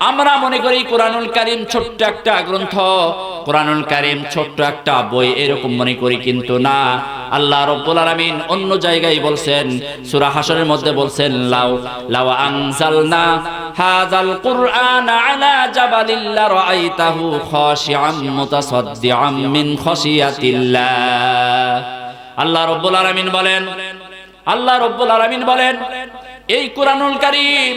আমরা মনে করি কোরআনুল কারীম ছোট্ট একটা গ্রন্থ, কোরআনুল কারীম ছোট্ট একটা বই, এরকম মনে করি, কিন্তু না। আল্লাহ রাব্বুল আলামিন অন্য জায়গায় বলছেন, সূরা হাশরের মধ্যে বলছেন, লাউ আনজালনা হাযাল কুরআন আলা জাবালিন লারাআইতাহু খাশিআম মুতাসাদ্দিআম মিন খাশিয়াতিল্লাহ। আল্লাহ রাব্বুল আলামিন বলেন, এই কোরআনুল কারীম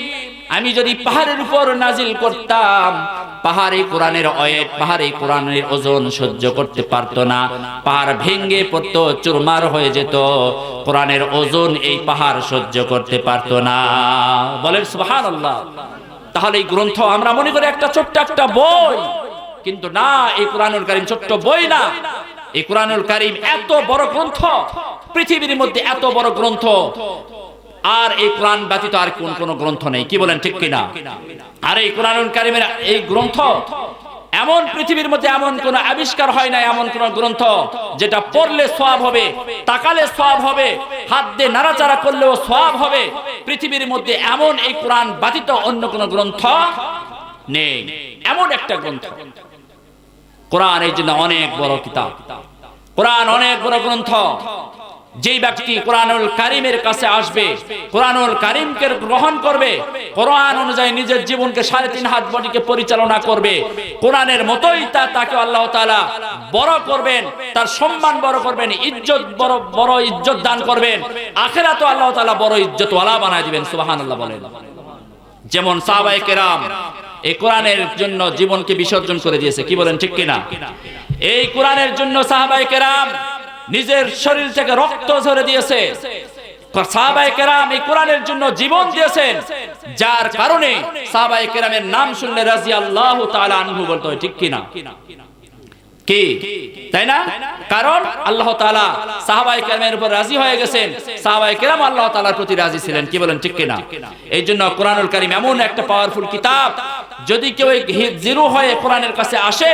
আমি যদি পাহাড়ের উপর নাজিল করতাম, পাহাড়ে কোরআনের ওয়েট, পাহাড়ে কোরআনের ওজন সহ্য করতে পারতো না, পাহাড় ভেঙে পড়তো, চুরমার হয়ে যেত। কোরআনের ওজন এই পাহাড় সহ্য করতে পারতো না। বলেন সুবহানাল্লাহ। তাহলে এই গ্রন্থ আমরা মনে করি একটা ছোট্ট একটা বই, কিন্তু না, এই কোরআনুল কারীম ছোট্ট বই না। এই কোরআনুল কারীম এত বড় গ্রন্থ, পৃথিবীর মধ্যে এত বড় গ্রন্থ আর এই কোরআন ব্যতীত আর কোন গ্রন্থ নেই। কি বলেন, ঠিক কিনা? আর এই কোরআনুল কারীমের এই গ্রন্থ এমন, পৃথিবীর মধ্যে এমন কোন আবিষ্কার হয় না, এমন কোন গ্রন্থ যেটা পড়লে সওয়াব হবে, তাকালে সওয়াব হবে, হাত দিয়ে নাড়াচাড়া করলেও সওয়াব হবে। পৃথিবীর মধ্যে এমন এই কোরআন ব্যতীত অন্য কোন গ্রন্থ নেই, এমন একটা গ্রন্থ। কোরআন এই জন্য অনেক বড় কিতাব, কোরআন অনেক বড় গ্রন্থ। যেই ব্যক্তি কোরআনুল কারীমের কাছে আসবে, কোরআনুল কারীমকে গ্রহণ করবে, কোরআন অনুযায়ী নিজের জীবনকে 3.5 হাত বডিকে পরিচালনা করবে, কোরআনের মতোই তাকে আল্লাহ তাআলা বড় করবেন, তার সম্মান বড় করবেন, ইজ্জত বড় ইজ্জত দান করবেন, আখিরাতে আল্লাহ তাআলা বড় ইজ্জতওয়ালা বানায় দিবেন। সুবহানাল্লাহ বলেন। যেমন সাহাবায়ে কেরাম এই কোরআনের জন্য জীবনকে বিসর্জন করে দিয়েছে। কি বলেন, ঠিক কিনা? এই কোরআনের জন্য সাহাবায়ে কেরাম নিজের শরীর থেকে রক্ত ঝরে দিয়েছে। সাহাবায়ে কেরাম এই কোরআনের জন্য জীবন দিয়েছেন, যার কারণে সাহাবায়ে কেরামের নাম শুনলে রাদিয়াল্লাহু তাআলা আনহু বলতে হয়। ঠিক কিনা? কি তাই না? কারণ আল্লাহ তাআলা সাহাবায়ে কেরামের উপর রাজি হয়ে গেছেন, সাহাবায়ে কেরাম আল্লাহ তাআলার প্রতি রাজি ছিলেন। কি বলেন, ঠিক কিনা? এই জন্য কোরআনুল কারীম এমন একটা পাওয়ারফুল কিতাব, যদি কেউ জিরো হয়ে কোরআনের কাছে আসে,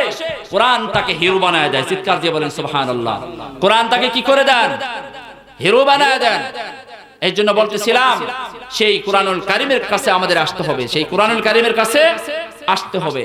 কোরআন তাকে হিরো বানায় দেয়। চিৎকার দিয়ে বলেন সুবহানাল্লাহ। কোরআন তাকে কি করে দেন? হিরো বানায় দেন। এই জন্য বলতেছিলাম, সেই কোরআনুল কারীমের কাছে আমাদের আসতে হবে, সেই কোরআনুল কারীমের কাছে আসতে হবে।